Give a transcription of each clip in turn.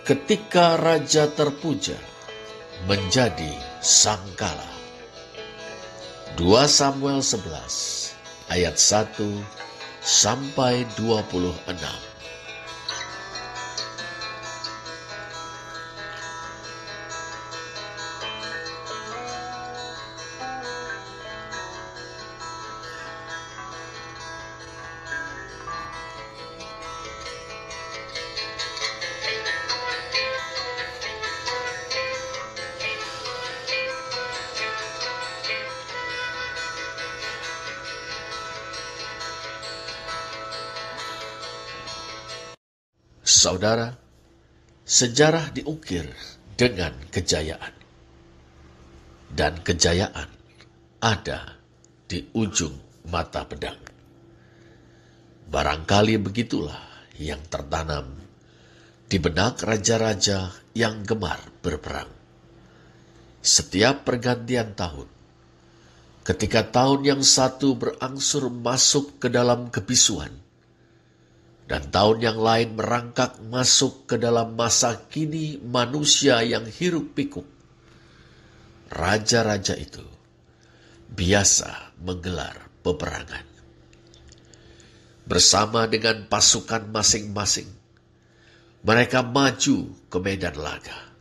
Ketika raja terpuja menjadi sangkala. 2 Samuel 11 ayat 1 sampai 26. Saudara, sejarah diukir dengan kejayaan. Dan kejayaan ada di ujung mata pedang. Barangkali begitulah yang tertanam di benak raja-raja yang gemar berperang. Setiap pergantian tahun, ketika tahun yang satu berangsur masuk ke dalam kebisuan, dan tahun yang lain merangkak masuk ke dalam masa kini manusia yang hiruk pikuk, raja-raja itu biasa menggelar peperangan. Bersama dengan pasukan masing-masing, mereka maju ke medan laga,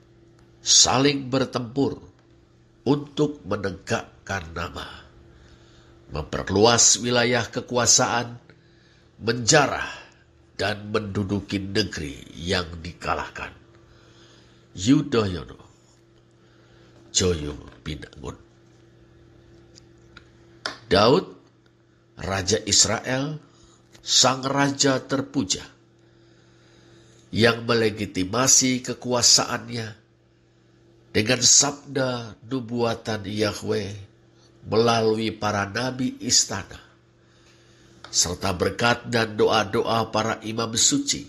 saling bertempur untuk menegakkan nama, memperluas wilayah kekuasaan, menjarah, dan menduduki negeri yang dikalahkan. Yudhoyono, Joyo Binangun. Daud, Raja Israel, sang raja terpuja, yang melegitimasi kekuasaannya dengan sabda nubuatan Yahweh melalui para nabi istana, serta berkat dan doa-doa para imam suci,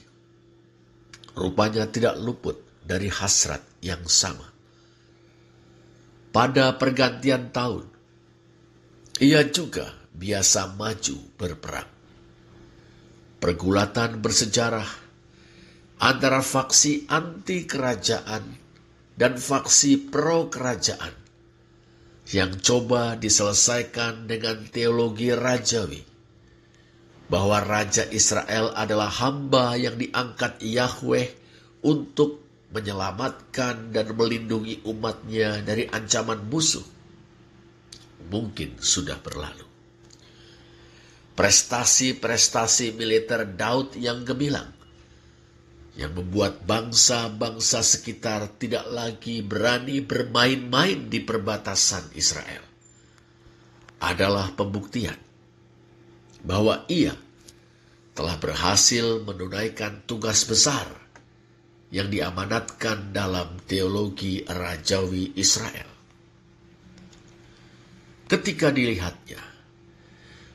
rupanya tidak luput dari hasrat yang sama. Pada pergantian tahun, ia juga biasa maju berperang. Pergulatan bersejarah antara faksi anti kerajaan dan faksi pro kerajaan yang coba diselesaikan dengan teologi rajawi, bahwa Raja Israel adalah hamba yang diangkat Yahweh untuk menyelamatkan dan melindungi umatnya dari ancaman musuh, mungkin sudah berlalu. Prestasi-prestasi militer Daud yang gemilang, yang membuat bangsa-bangsa sekitar tidak lagi berani bermain-main di perbatasan Israel, adalah pembuktian bahwa ia telah berhasil menunaikan tugas besar yang diamanatkan dalam teologi rajawi Israel. Ketika dilihatnya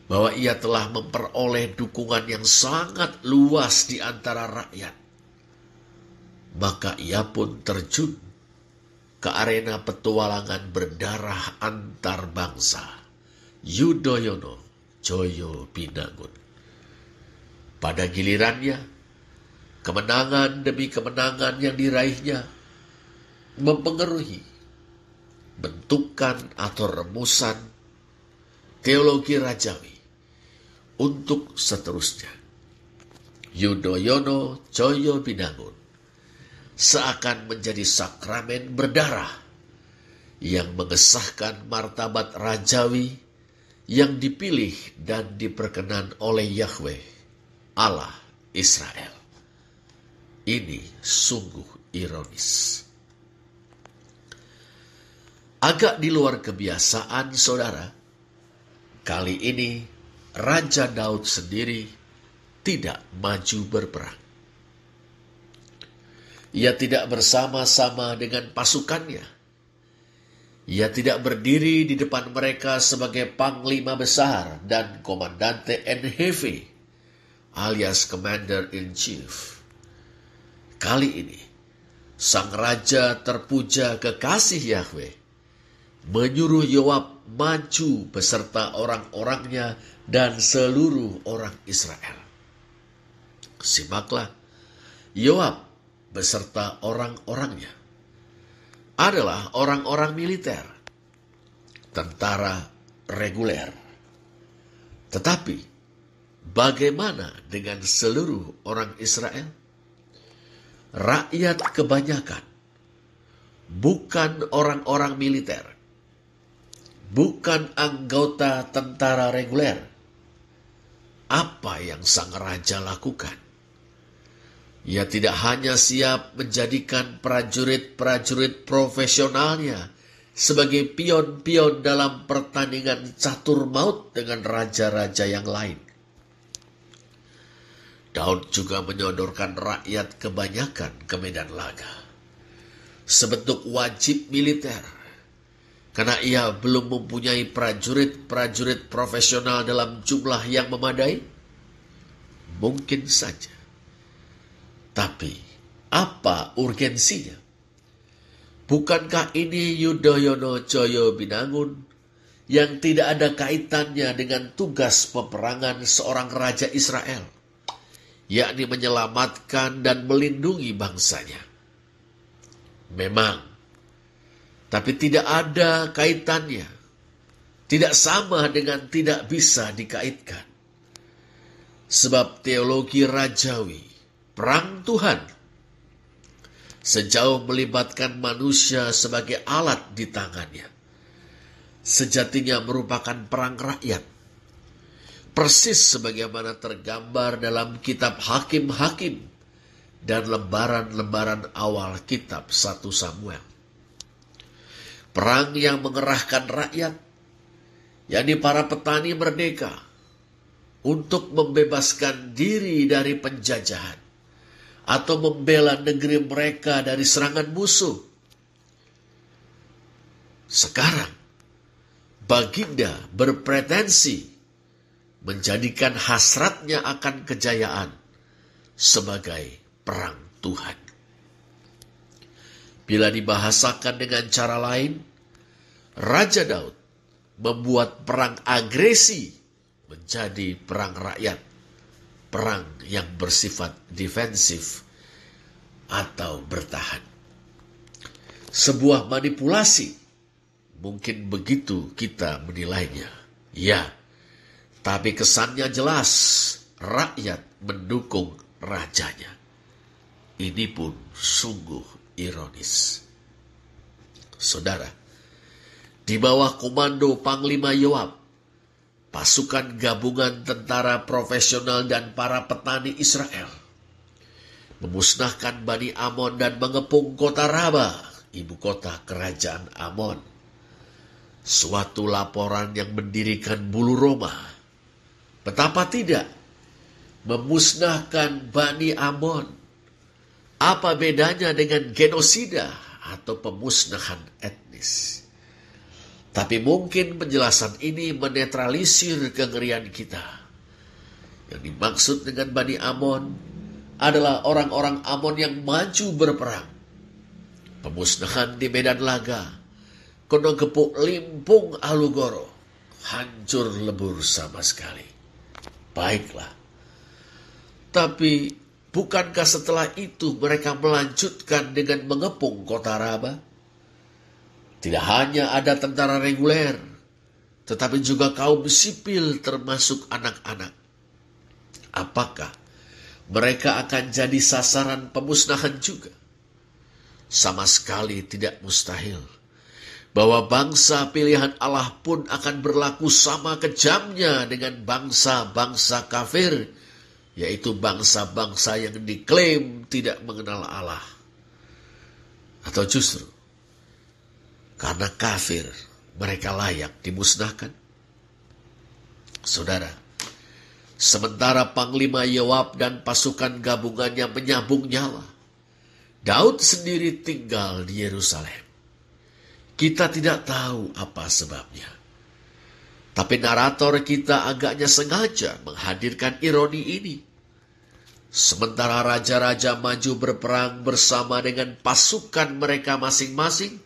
bahwa ia telah memperoleh dukungan yang sangat luas di antara rakyat, maka ia pun terjun ke arena petualangan berdarah antar bangsa. Yudhoyono, Joyo Binangun. Pada gilirannya, kemenangan demi kemenangan yang diraihnya mempengaruhi bentukan atau remusan teologi rajawi untuk seterusnya. Yudhoyono, Joyo Binangun seakan menjadi sakramen berdarah yang mengesahkan martabat rajawi yang dipilih dan diperkenan oleh Yahweh, Allah Israel. Ini sungguh ironis. Agak di luar kebiasaan, saudara. Kali ini, Raja Daud sendiri tidak maju berperang. Ia tidak bersama-sama dengan pasukannya. Ia tidak berdiri di depan mereka sebagai panglima besar dan komandante en jefe alias commander-in-chief. Kali ini, sang raja terpuja kekasih Yahweh menyuruh Yoab maju beserta orang-orangnya dan seluruh orang Israel. Simaklah, Yoab beserta orang-orangnya adalah orang-orang militer, tentara reguler. Tetapi bagaimana dengan seluruh orang Israel? Rakyat kebanyakan bukan orang-orang militer, bukan anggota tentara reguler. Apa yang sang raja lakukan? Ia tidak hanya siap menjadikan prajurit-prajurit profesionalnya sebagai pion-pion dalam pertandingan catur maut dengan raja-raja yang lain. Daud juga menyodorkan rakyat kebanyakan ke medan laga sebentuk wajib militer, karena ia belum mempunyai prajurit-prajurit profesional dalam jumlah yang memadai. Mungkin saja. Tapi apa urgensinya? Bukankah ini Yudhoyono Joyo Binangun yang tidak ada kaitannya dengan tugas peperangan seorang raja Israel, yakni menyelamatkan dan melindungi bangsanya? Memang, tapi tidak ada kaitannya. Tidak sama dengan tidak bisa dikaitkan. Sebab teologi rajawi, perang Tuhan, sejauh melibatkan manusia sebagai alat di tangannya, sejatinya merupakan perang rakyat. Persis sebagaimana tergambar dalam kitab Hakim-Hakim dan lembaran-lembaran awal kitab 1 Samuel. Perang yang mengerahkan rakyat, yakni para petani merdeka, untuk membebaskan diri dari penjajahan atau membela negeri mereka dari serangan musuh. Sekarang, Baginda berpretensi menjadikan hasratnya akan kejayaan sebagai perang Tuhan. Bila dibahasakan dengan cara lain, Raja Daud membuat perang agresi menjadi perang rakyat, perang yang bersifat defensif atau bertahan. Sebuah manipulasi, mungkin begitu kita menilainya. Ya, tapi kesannya jelas, rakyat mendukung rajanya. Ini pun sungguh ironis. Saudara, di bawah komando Panglima Yoab, pasukan gabungan tentara profesional dan para petani Israel memusnahkan Bani Amon dan mengepung kota Raba, ibu kota kerajaan Amon. Suatu laporan yang mendirikan bulu roma. Betapa tidak, memusnahkan Bani Amon. Apa bedanya dengan genosida atau pemusnahan etnis? Tapi mungkin penjelasan ini menetralisir kengerian kita. Yang dimaksud dengan Bani Amon adalah orang-orang Amon yang maju berperang. Pemusnahan di medan laga, kono gepuk limpung Alugoro, hancur lebur sama sekali. Baiklah. Tapi bukankah setelah itu mereka melanjutkan dengan mengepung kota Raba? Tidak hanya ada tentara reguler, tetapi juga kaum sipil termasuk anak-anak. Apakah mereka akan jadi sasaran pemusnahan juga? Sama sekali tidak mustahil bahwa bangsa pilihan Allah pun akan berlaku sama kejamnya dengan bangsa-bangsa kafir, yaitu bangsa-bangsa yang diklaim tidak mengenal Allah. Atau justru karena kafir mereka layak dimusnahkan? Saudara, sementara Panglima Yoab dan pasukan gabungannya menyambung nyawa, Daud sendiri tinggal di Yerusalem. Kita tidak tahu apa sebabnya. Tapi narator kita agaknya sengaja menghadirkan ironi ini. Sementara raja-raja maju berperang bersama dengan pasukan mereka masing-masing,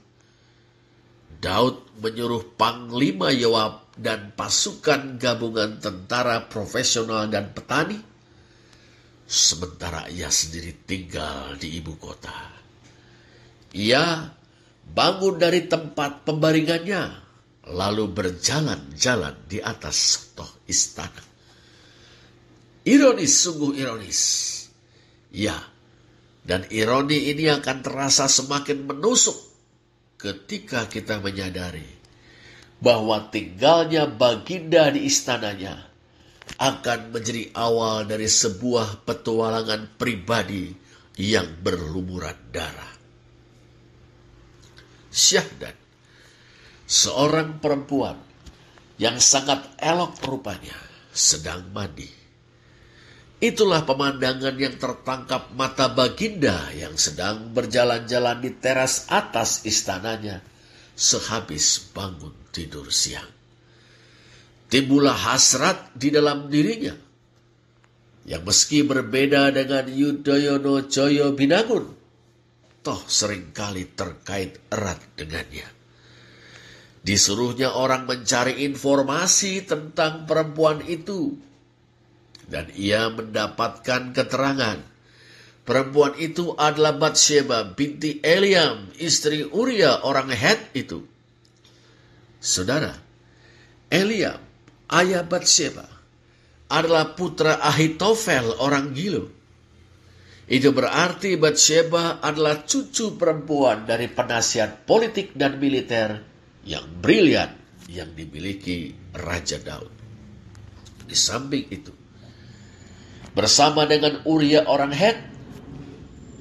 Daud menyuruh Panglima Yoab dan pasukan gabungan tentara profesional dan petani sementara ia sendiri tinggal di ibu kota. Ia bangun dari tempat pembaringannya, lalu berjalan-jalan di atas toh istana. Ironis, sungguh ironis. Ya, dan ironi ini akan terasa semakin menusuk ketika kita menyadari bahwa tinggalnya Baginda di istananya akan menjadi awal dari sebuah petualangan pribadi yang berlumuran darah. Syahdan, seorang perempuan yang sangat elok rupanya, sedang mandi. Itulah pemandangan yang tertangkap mata Baginda yang sedang berjalan-jalan di teras atas istananya sehabis bangun tidur siang. Timbullah hasrat di dalam dirinya yang meski berbeda dengan Yudhoyono Joyo Binangun, toh seringkali terkait erat dengannya. Disuruhnya orang mencari informasi tentang perempuan itu, dan ia mendapatkan keterangan perempuan itu adalah Batsheba binti Eliam, istri Uria orang Het itu. Saudara, Eliam, ayah Batsheba, adalah putra Ahitofel orang Gilo. Itu berarti Batsheba adalah cucu perempuan dari penasihat politik dan militer yang brilian yang dimiliki Raja Daud. Di samping itu, bersama dengan Uria orang Het,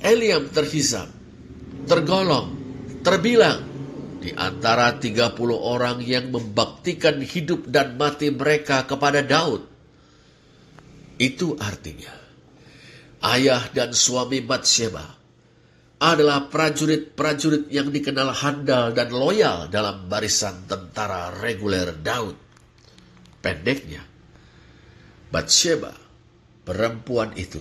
Eliam terhisap, tergolong, terbilang di antara 30 orang yang membaktikan hidup dan mati mereka kepada Daud. Itu artinya, ayah dan suami Batsheba adalah prajurit-prajurit yang dikenal handal dan loyal dalam barisan tentara reguler Daud. Pendeknya, Batsheba, perempuan itu,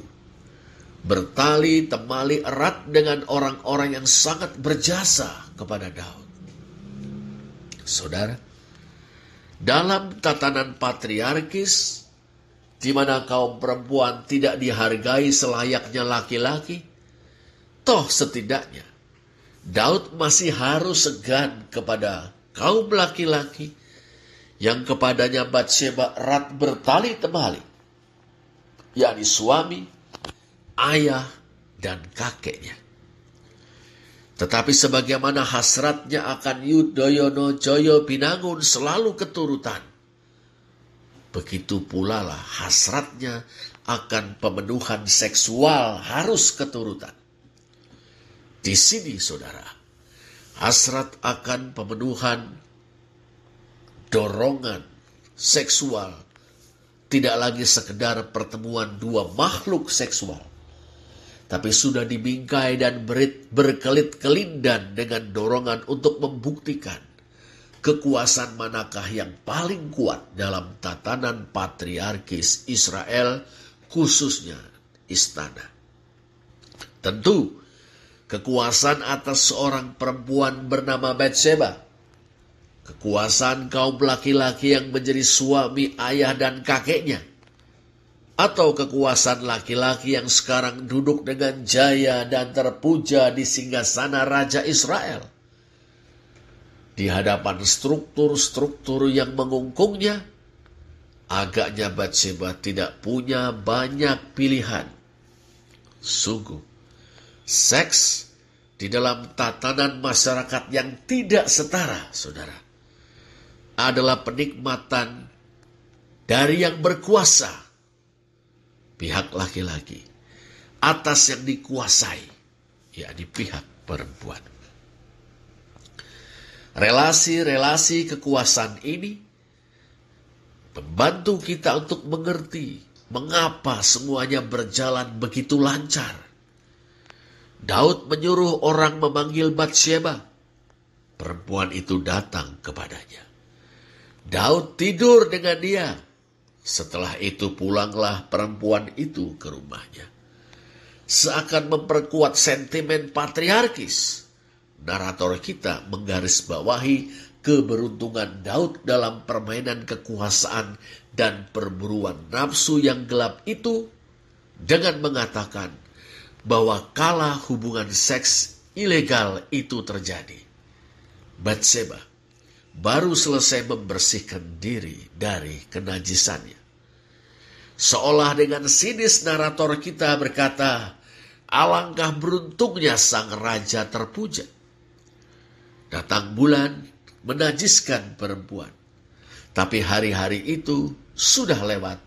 bertali temali erat dengan orang-orang yang sangat berjasa kepada Daud. Saudara, dalam tatanan patriarkis, di mana kaum perempuan tidak dihargai selayaknya laki-laki, toh setidaknya Daud masih harus segan kepada kaum laki-laki yang kepadanya Batsheba erat bertali temali, yakni suami, ayah, dan kakeknya. Tetapi sebagaimana hasratnya akan Yudhoyono Joyo Binangun selalu keturutan, begitu pula lah hasratnya akan pemenuhan seksual harus keturutan. Di sini, saudara, hasrat akan pemenuhan dorongan seksual tidak lagi sekedar pertemuan dua makhluk seksual, tapi sudah dibingkai dan berkelit-kelindan dengan dorongan untuk membuktikan kekuasaan manakah yang paling kuat dalam tatanan patriarkis Israel, khususnya istana. Tentu, kekuasaan atas seorang perempuan bernama Batsheba, kekuasaan kaum laki-laki yang menjadi suami, ayah, dan kakeknya, atau kekuasaan laki-laki yang sekarang duduk dengan jaya dan terpuja di singgasana Raja Israel. Di hadapan struktur-struktur yang mengungkungnya, agaknya Batsheba tidak punya banyak pilihan. Sungguh, seks di dalam tatanan masyarakat yang tidak setara, saudara, adalah penikmatan dari yang berkuasa, pihak laki-laki, atas yang dikuasai, yakni pihak perempuan. Relasi-relasi kekuasaan ini membantu kita untuk mengerti mengapa semuanya berjalan begitu lancar. Daud menyuruh orang memanggil Batsheba. Perempuan itu datang kepadanya. Daud tidur dengan dia. Setelah itu pulanglah perempuan itu ke rumahnya. Seakan memperkuat sentimen patriarkis, narator kita menggarisbawahi keberuntungan Daud dalam permainan kekuasaan dan perburuan nafsu yang gelap itu dengan mengatakan bahwa kala hubungan seks ilegal itu terjadi, Batseba baru selesai membersihkan diri dari kenajisannya. Seolah dengan sinis narator kita berkata, alangkah beruntungnya sang raja terpuja. Datang bulan menajiskan perempuan. Tapi hari-hari itu sudah lewat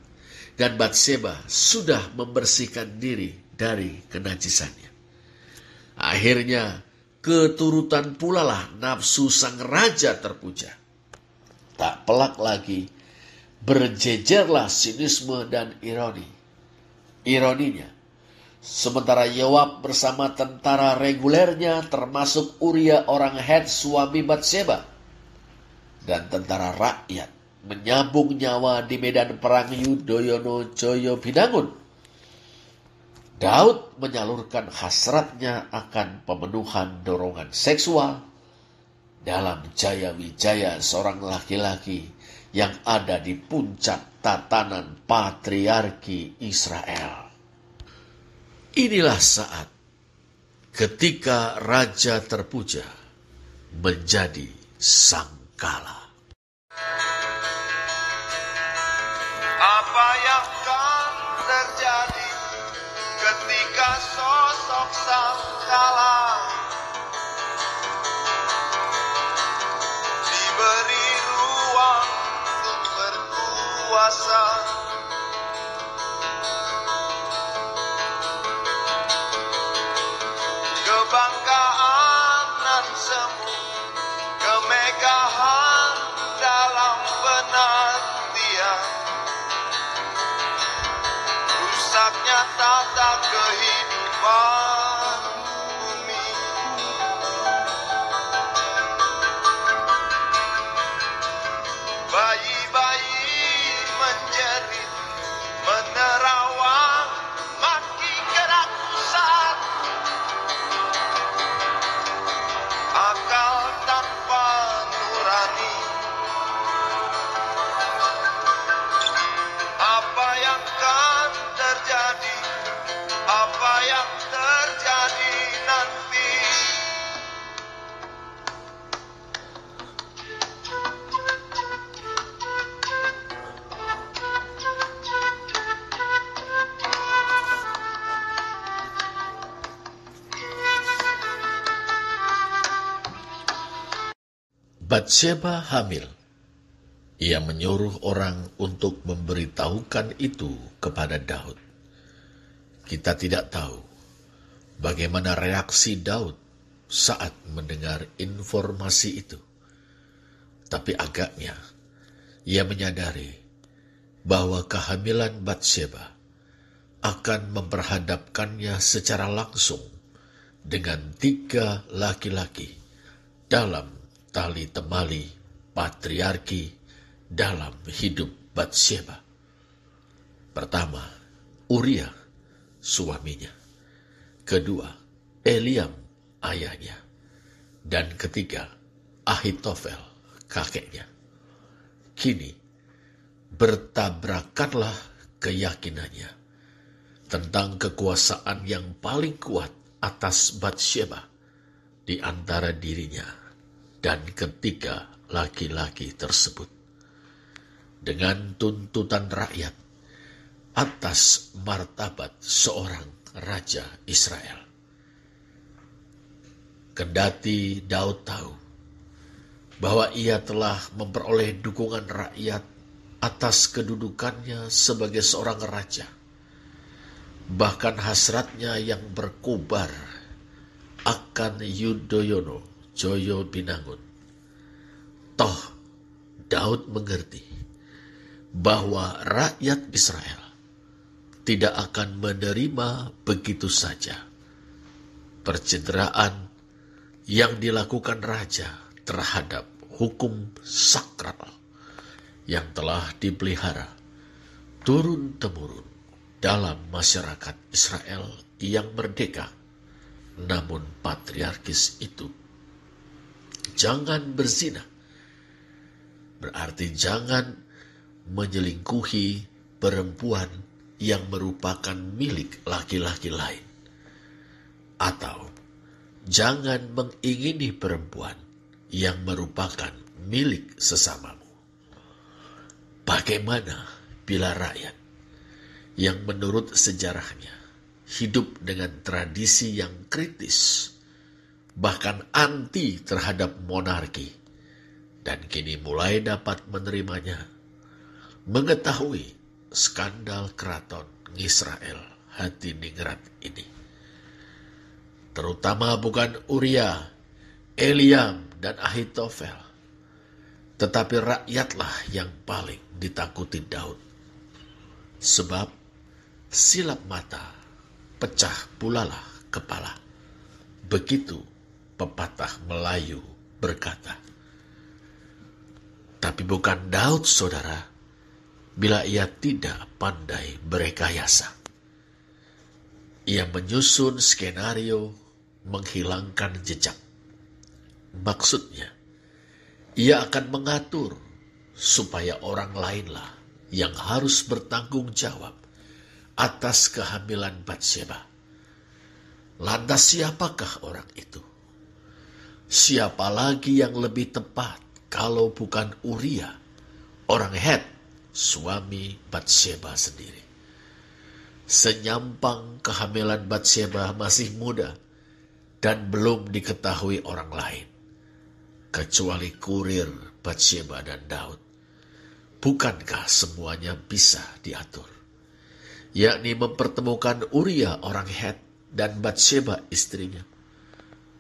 dan Batseba sudah membersihkan diri dari kenajisannya. Akhirnya keturutan pula lah nafsu sang raja terpuja. Tak pelak lagi berjejerlah sinisme dan ironi. Ironinya, sementara Yoab bersama tentara regulernya termasuk Uria orang Het suami Batseba dan tentara rakyat menyambung nyawa di medan perang Yudhoyono Joyo Binangun. Daud menyalurkan hasratnya akan pemenuhan dorongan seksual dalam jaya-wijaya seorang laki-laki yang ada di puncak tatanan patriarki Israel. Inilah saat ketika raja terpuja menjadi sangkala. Apa yang akan terjadi ketika sosok sangkala diberi ruang untuk berkuasa? Kebanggaan dan semu, kemegahan dalam penantian, rusaknya tata kehidupan bumi. Bayi-bayi menjerit, menerawang, maki kerakusan, akal tanpa nurani. Apa yang akan terjadi? Apa yang terjadi nanti? Batseba hamil. Ia menyuruh orang untuk memberitahukan itu kepada Daud. Kita tidak tahu bagaimana reaksi Daud saat mendengar informasi itu. Tapi agaknya ia menyadari bahwa kehamilan Batseba akan memperhadapkannya secara langsung dengan 3 laki-laki dalam tali temali patriarki dalam hidup Batseba. Pertama, Uria, suaminya. Kedua, Eliam, ayahnya. Dan ketiga, Ahitofel, kakeknya. Kini, bertabrakanlah keyakinannya tentang kekuasaan yang paling kuat atas Batseba di antara dirinya dan ketiga laki-laki tersebut, dengan tuntutan rakyat atas martabat seorang raja Israel. Kendati Daud tahu bahwa ia telah memperoleh dukungan rakyat atas kedudukannya sebagai seorang raja, bahkan hasratnya yang berkobar akan Yudhoyono Joyo Binangun. Toh Daud mengerti bahwa rakyat Israel tidak akan menerima begitu saja pencitraan yang dilakukan raja terhadap hukum sakral yang telah dipelihara turun-temurun dalam masyarakat Israel yang merdeka namun patriarkis itu. Jangan berzina, berarti jangan menyelingkuhi perempuan yang merupakan milik laki-laki lain. Atau jangan mengingini perempuan yang merupakan milik sesamamu. Bagaimana bila rakyat yang menurut sejarahnya hidup dengan tradisi yang kritis, bahkan anti terhadap monarki, dan kini mulai dapat menerimanya, mengetahui skandal keraton Israel Hadiningrat ini. Terutama bukan Uria, Eliam, dan Ahitofel, tetapi rakyatlah yang paling ditakuti Daud. Sebab silap mata, pecah pulalah kepala. Begitu pepatah Melayu berkata. Tapi bukan Daud, saudara, bila ia tidak pandai berekayasa. Ia menyusun skenario menghilangkan jejak. Maksudnya, ia akan mengatur supaya orang lainlah yang harus bertanggung jawab atas kehamilan Batsheba. Lantas siapakah orang itu? Siapa lagi yang lebih tepat kalau bukan Uria, orang Het, suami Batsheba sendiri. Senyampang kehamilan Batsheba masih muda dan belum diketahui orang lain, kecuali kurir Batsheba dan Daud. Bukankah semuanya bisa diatur? Yakni mempertemukan Uria orang Het dan Batsheba istrinya,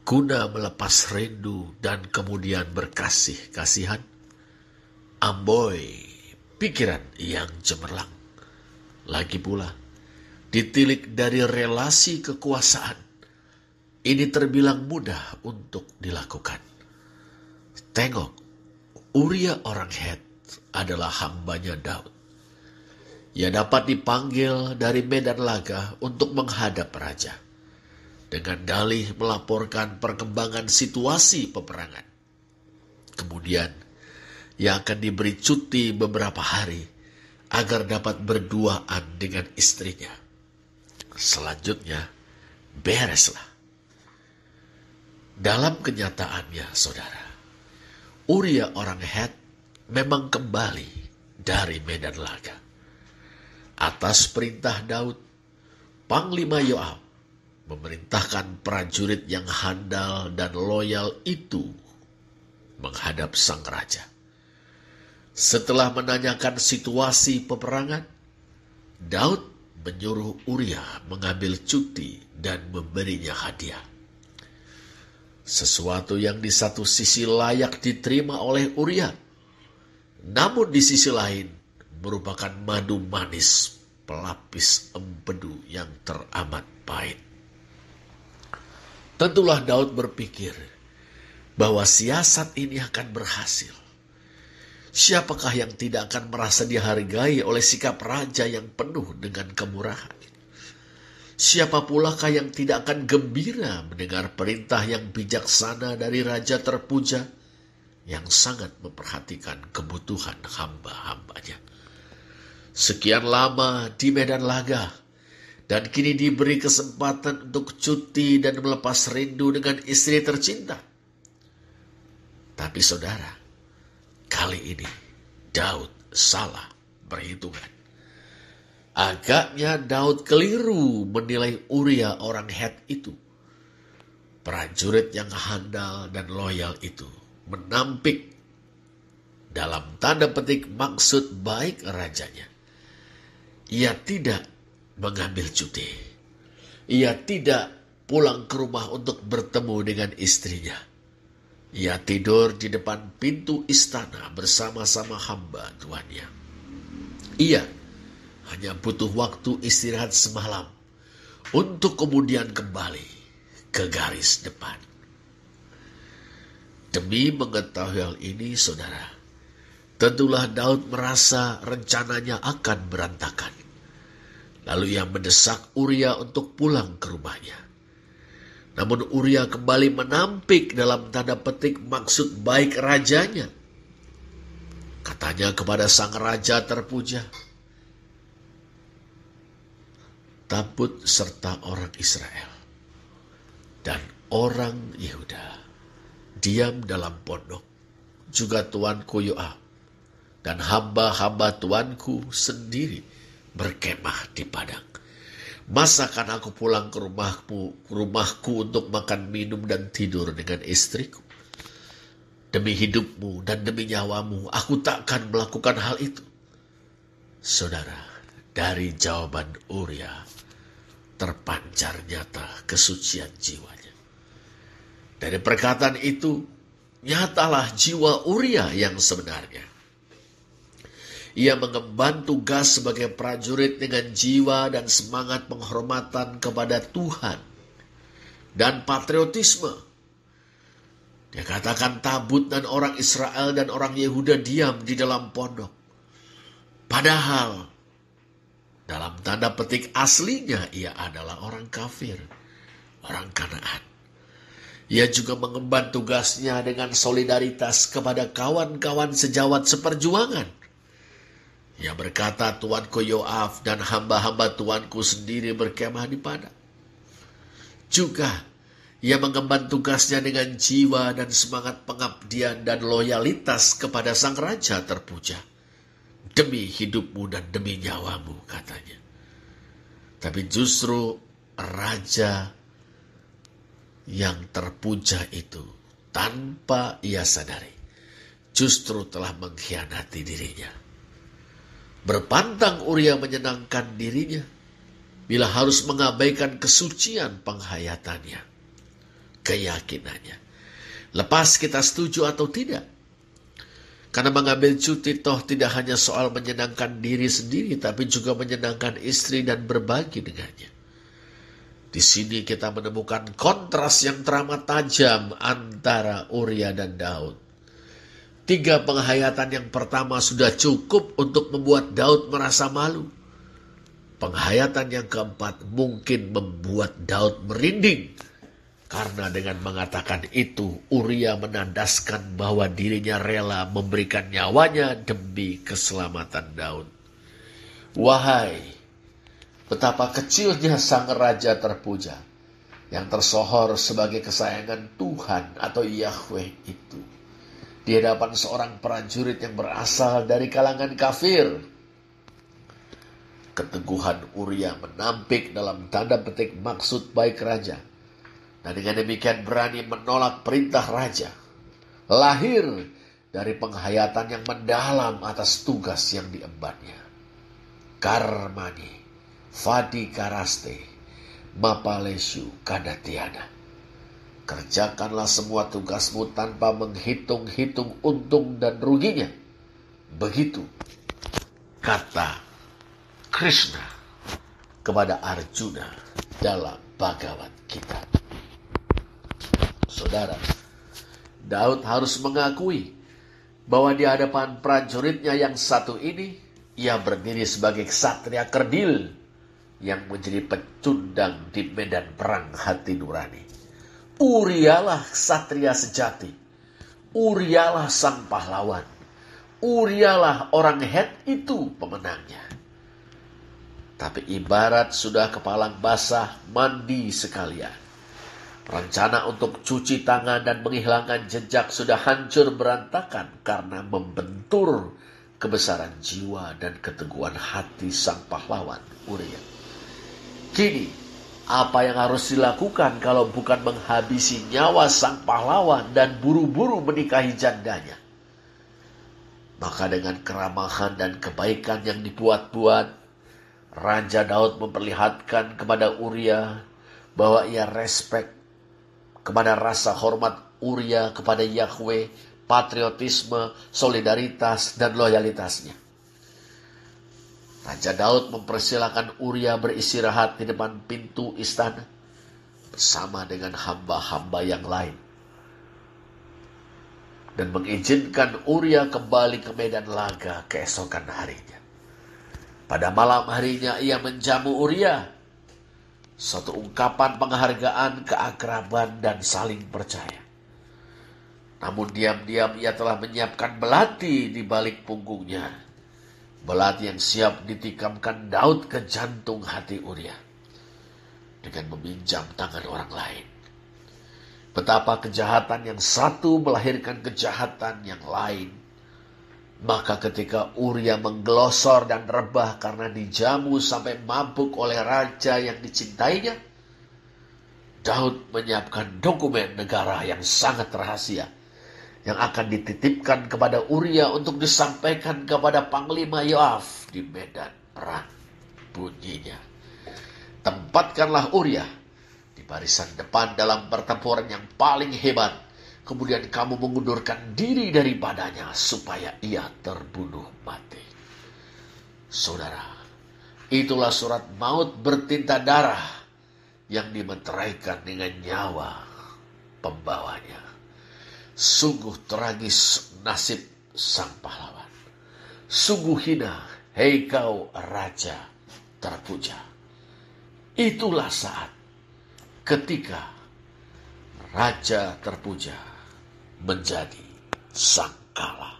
guna melepas rindu dan kemudian berkasih-kasihan. Amboi, pikiran yang cemerlang. Lagi pula, ditilik dari relasi kekuasaan, ini terbilang mudah untuk dilakukan. Tengok, Uria orang Het adalah hambanya Daud. Ia dapat dipanggil dari medan laga untuk menghadap raja, dengan dalih melaporkan perkembangan situasi peperangan. Kemudian, ia akan diberi cuti beberapa hari agar dapat berduaan dengan istrinya. Selanjutnya, bereslah. Dalam kenyataannya, saudara, Uria orang Het memang kembali dari medan laga. Atas perintah Daud, Panglima Yoab memerintahkan prajurit yang handal dan loyal itu menghadap sang raja. Setelah menanyakan situasi peperangan, Daud menyuruh Uria mengambil cuti dan memberinya hadiah. Sesuatu yang di satu sisi layak diterima oleh Uria, namun di sisi lain merupakan madu manis pelapis empedu yang teramat pahit. Tentulah Daud berpikir bahwa siasat ini akan berhasil. Siapakah yang tidak akan merasa dihargai oleh sikap raja yang penuh dengan kemurahan? Siapa pulakah yang tidak akan gembira mendengar perintah yang bijaksana dari raja terpuja yang sangat memperhatikan kebutuhan hamba-hambanya? Sekian lama di medan laga, dan kini diberi kesempatan untuk cuti dan melepas rindu dengan istri tercinta. Tapi saudara, kali ini Daud salah perhitungan. Agaknya Daud keliru menilai Uria orang Het itu. Prajurit yang handal dan loyal itu menampik dalam tanda petik maksud baik rajanya. Ia tidak mengambil cuti. Ia tidak pulang ke rumah untuk bertemu dengan istrinya. Ia tidur di depan pintu istana bersama-sama hamba tuannya. Ia hanya butuh waktu istirahat semalam untuk kemudian kembali ke garis depan. Demi mengetahui hal ini, saudara, tentulah Daud merasa rencananya akan berantakan. Lalu ia mendesak Uria untuk pulang ke rumahnya. Namun Uria kembali menampik dalam tanda petik maksud baik rajanya. Katanya kepada sang raja terpuja, tabut serta orang Israel dan orang Yehuda diam dalam pondok, juga tuanku Yoab dan hamba-hamba tuanku sendiri berkemah di padang. Masakan aku pulang ke rumahku untuk makan, minum, dan tidur dengan istriku? Demi hidupmu dan demi nyawamu, aku takkan melakukan hal itu. Saudara, dari jawaban Uria terpancar nyata kesucian jiwanya. Dari perkataan itu, nyatalah jiwa Uria yang sebenarnya. Ia mengemban tugas sebagai prajurit dengan jiwa dan semangat penghormatan kepada Tuhan dan patriotisme. Dia katakan tabut dan orang Israel dan orang Yehuda diam di dalam pondok. Padahal dalam tanda petik aslinya ia adalah orang kafir, orang Kanaan. Ia juga mengemban tugasnya dengan solidaritas kepada kawan-kawan sejawat seperjuangan. Ia berkata, tuanku Yoab dan hamba-hamba tuanku sendiri berkemah di padang. Juga ia mengemban tugasnya dengan jiwa dan semangat pengabdian dan loyalitas kepada sang raja terpuja. Demi hidupmu dan demi nyawamu, katanya. Tapi justru raja yang terpuja itu, tanpa ia sadari, justru telah mengkhianati dirinya. Berpantang Uria menyenangkan dirinya bila harus mengabaikan kesucian penghayatannya, keyakinannya. Lepas kita setuju atau tidak. Karena mengambil cuti toh tidak hanya soal menyenangkan diri sendiri, tapi juga menyenangkan istri dan berbagi dengannya. Di sini kita menemukan kontras yang teramat tajam antara Uria dan Daud. 3 penghayatan yang pertama sudah cukup untuk membuat Daud merasa malu. Penghayatan yang keempat mungkin membuat Daud merinding. Karena dengan mengatakan itu, Uria menandaskan bahwa dirinya rela memberikan nyawanya demi keselamatan Daud. Wahai, betapa kecilnya sang raja terpuja, yang tersohor sebagai kesayangan Tuhan atau Yahweh itu, di hadapan seorang prajurit yang berasal dari kalangan kafir. Keteguhan Uria menampik dalam tanda petik maksud baik raja, dan dengan demikian berani menolak perintah raja. Lahir dari penghayatan yang mendalam atas tugas yang diembannya. Karmani, Fadi Karaste, Mapalesu Kadatiana. Kerjakanlah semua tugasmu tanpa menghitung-hitung untung dan ruginya. Begitu kata Krishna kepada Arjuna dalam Bhagavad Gita. Saudara, Daud harus mengakui bahwa di hadapan prajuritnya yang satu ini, ia berdiri sebagai ksatria kerdil yang menjadi pecundang di medan perang hati nurani. Urialah ksatria sejati. Urialah sang pahlawan. Urialah orang Het itu pemenangnya. Tapi ibarat sudah kepalang basah, mandi sekalian. Rencana untuk cuci tangan dan menghilangkan jejak sudah hancur berantakan karena membentur kebesaran jiwa dan keteguhan hati sang pahlawan Uria. Kini, apa yang harus dilakukan kalau bukan menghabisi nyawa sang pahlawan dan buru-buru menikahi jandanya? Maka dengan keramahan dan kebaikan yang dibuat-buat, Raja Daud memperlihatkan kepada Uria bahwa ia respek kepada rasa hormat Uria kepada Yahweh, patriotisme, solidaritas, dan loyalitasnya. Raja Daud mempersilakan Uria beristirahat di depan pintu istana bersama dengan hamba-hamba yang lain, dan mengizinkan Uria kembali ke medan laga keesokan harinya. Pada malam harinya ia menjamu Uria, suatu ungkapan penghargaan, keakraban, dan saling percaya. Namun diam-diam ia telah menyiapkan belati di balik punggungnya. Belati yang siap ditikamkan Daud ke jantung hati Uria. dengan meminjam tangan orang lain. Betapa kejahatan yang satu melahirkan kejahatan yang lain. Maka ketika Uria menggelosor dan rebah karena dijamu sampai mabuk oleh raja yang dicintainya, Daud menyiapkan dokumen negara yang sangat rahasia yang akan dititipkan kepada Uria untuk disampaikan kepada Panglima Yoab di medan perang. Bunyinya, tempatkanlah Uria di barisan depan dalam pertempuran yang paling hebat. Kemudian kamu mengundurkan diri daripadanya supaya ia terbunuh mati. Saudara, itulah surat maut bertinta darah yang dimeteraikan dengan nyawa pembawanya. Sungguh tragis nasib sang pahlawan. Sungguh hina, hei kau raja terpuja. Itulah saat ketika raja terpuja menjadi sangkala.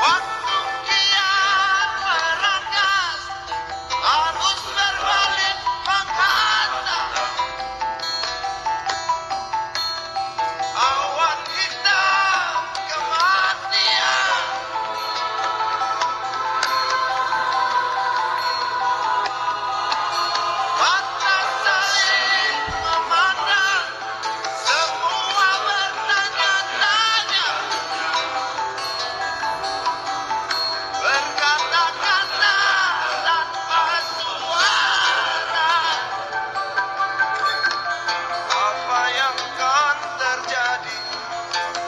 Waktu kian merangas, arus berbalik menghadap. Awan hitam kematian. Mata saling memandang, semua bertanya-tanya. Berkata-kata tanpa suara. Apa yang akan terjadi?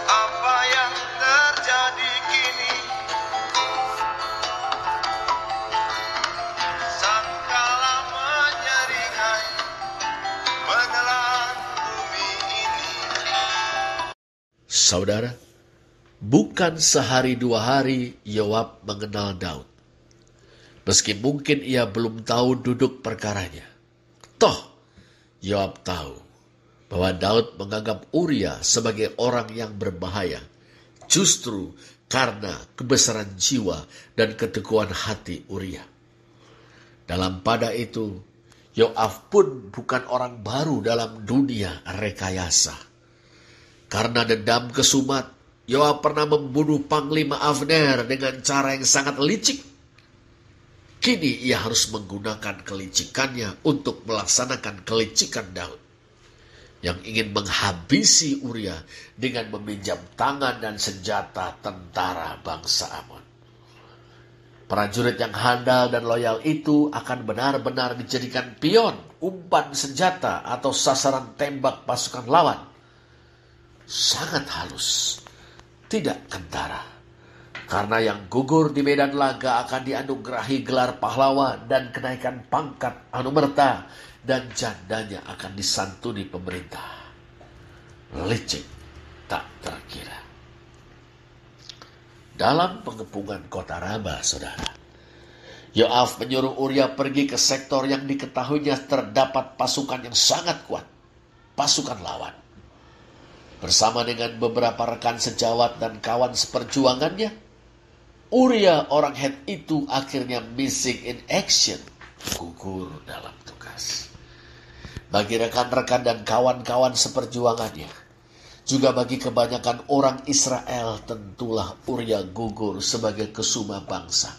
Apa yang terjadi kini? Sangkala menyeringai, menelan bumi ini. Saudara, bukan sehari dua hari Yoab mengenal Daud. Meski mungkin ia belum tahu duduk perkaranya. Toh, Yoab tahu bahwa Daud menganggap Uria sebagai orang yang berbahaya. Justru karena kebesaran jiwa dan keteguhan hati Uria. Dalam pada itu, Yoab pun bukan orang baru dalam dunia rekayasa. Karena dendam kesumat, Yoab pernah membunuh Panglima Avner dengan cara yang sangat licik. Kini ia harus menggunakan kelicikannya untuk melaksanakan kelicikan Daud yang ingin menghabisi Uria dengan meminjam tangan dan senjata tentara bangsa Amon. Prajurit yang handal dan loyal itu akan benar-benar dijadikan pion, umpan senjata atau sasaran tembak pasukan lawan. Sangat halus, tidak kentara. Karena yang gugur di medan laga akan dianugerahi gelar pahlawan dan kenaikan pangkat anumerta, dan jandanya akan disantuni pemerintah. Licik tak terkira. Dalam pengepungan kota Raba, saudara, Yoab menyuruh Uria pergi ke sektor yang diketahuinya terdapat pasukan yang sangat kuat, pasukan lawan. Bersama dengan beberapa rekan sejawat dan kawan seperjuangannya, Uria orang Het itu akhirnya missing in action, gugur dalam tugas. Bagi rekan-rekan dan kawan-kawan seperjuangannya, juga bagi kebanyakan orang Israel, tentulah Uria gugur sebagai kesuma bangsa.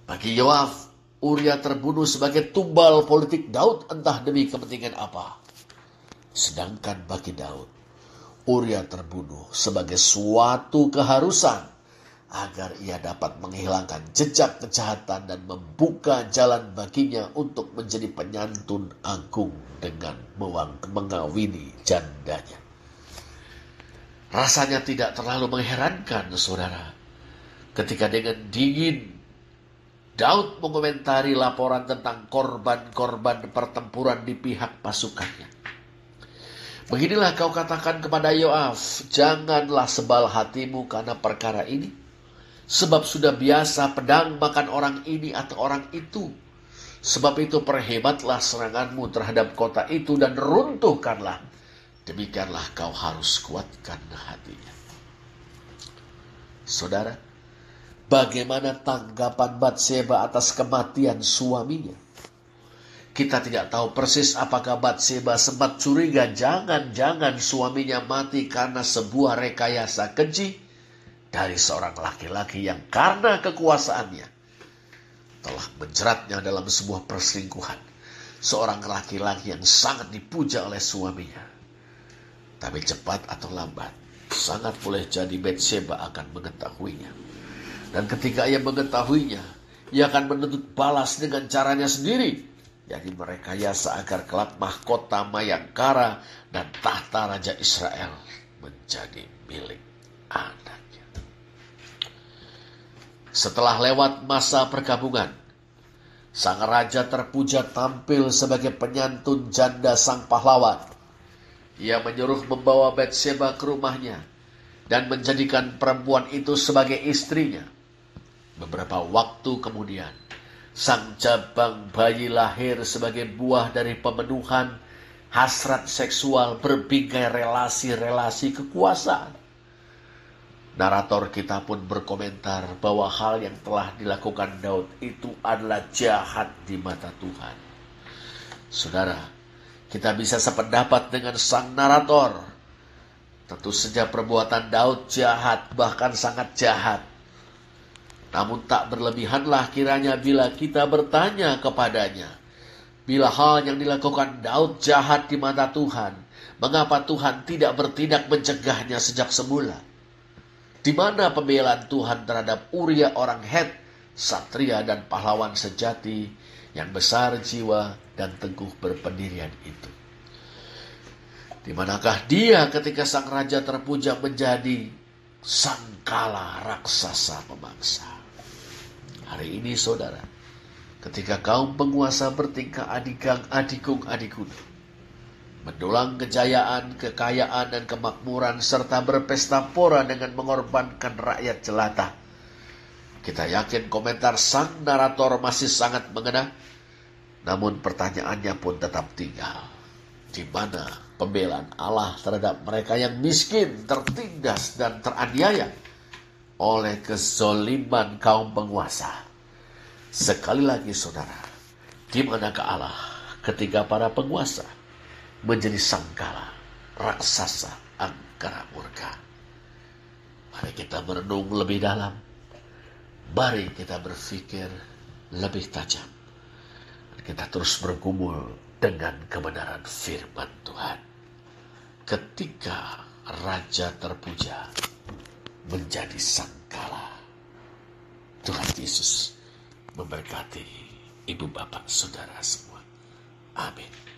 Bagi Yoab, Uria terbunuh sebagai tumbal politik Daud entah demi kepentingan apa. Sedangkan bagi Daud, Uria terbunuh sebagai suatu keharusan agar ia dapat menghilangkan jejak kejahatan dan membuka jalan baginya untuk menjadi penyantun agung dengan mengawini jandanya. Rasanya tidak terlalu mengherankan, saudara, ketika dengan dingin Daud mengomentari laporan tentang korban-korban pertempuran di pihak pasukannya. Beginilah kau katakan kepada Yoab, janganlah sebal hatimu karena perkara ini, sebab sudah biasa pedang makan orang ini atau orang itu. Sebab itu perhebatlah seranganmu terhadap kota itu dan runtuhkanlah. Demikianlah kau harus kuatkan hatinya. Saudara, Bagaimana tanggapan Batseba atas kematian suaminya? Kita tidak tahu persis apakah Batseba sempat curiga jangan-jangan suaminya mati karena sebuah rekayasa keji dari seorang laki-laki yang karena kekuasaannya telah menjeratnya dalam sebuah perselingkuhan. Seorang laki-laki yang sangat dipuja oleh suaminya. Tapi cepat atau lambat, sangat boleh jadi Batseba akan mengetahuinya. Dan ketika ia mengetahuinya, ia akan menuntut balas dengan caranya sendiri. Jadi merekayasa agar kelak mahkota Mayangkara dan tahta Raja Israel menjadi milik anaknya. Setelah lewat masa perkabungan, sang raja terpuja tampil sebagai penyantun janda sang pahlawan. Ia menyuruh membawa Batseba ke rumahnya dan menjadikan perempuan itu sebagai istrinya. Beberapa waktu kemudian, sang cabang bayi lahir sebagai buah dari pemenuhan hasrat seksual berbingkai relasi-relasi kekuasaan. Narator kita pun berkomentar bahwa hal yang telah dilakukan Daud itu adalah jahat di mata Tuhan. Saudara, kita bisa sependapat dengan sang narator. Tentu saja perbuatan Daud jahat, bahkan sangat jahat. Namun tak berlebihanlah kiranya bila kita bertanya kepadanya, bila hal yang dilakukan Daud jahat di mata Tuhan, mengapa Tuhan tidak bertindak mencegahnya sejak semula? Di mana pembelaan Tuhan terhadap Uria orang Het, satria dan pahlawan sejati yang besar jiwa dan teguh berpendirian itu? Di manakah dia ketika sang raja terpuja menjadi sangkala raksasa pemangsa? Hari ini saudara, ketika kaum penguasa bertingkah adikung, mendulang kejayaan, kekayaan, dan kemakmuran, serta berpesta pora dengan mengorbankan rakyat jelata, kita yakin komentar sang narator masih sangat mengena. Namun pertanyaannya pun tetap tinggal. Di mana pembelaan Allah terhadap mereka yang miskin, tertindas, dan teraniaya oleh kezoliman kaum penguasa? Sekali lagi saudara, di manakah Allah ketika para penguasa menjadi sangkala raksasa angkara murka? Mari kita merenung lebih dalam. Mari kita berpikir lebih tajam. Kita terus bergumul dengan kebenaran firman Tuhan. Ketika Raja terpuja menjadi sangkala. Tuhan Yesus memberkati ibu bapak saudara semua. Amin.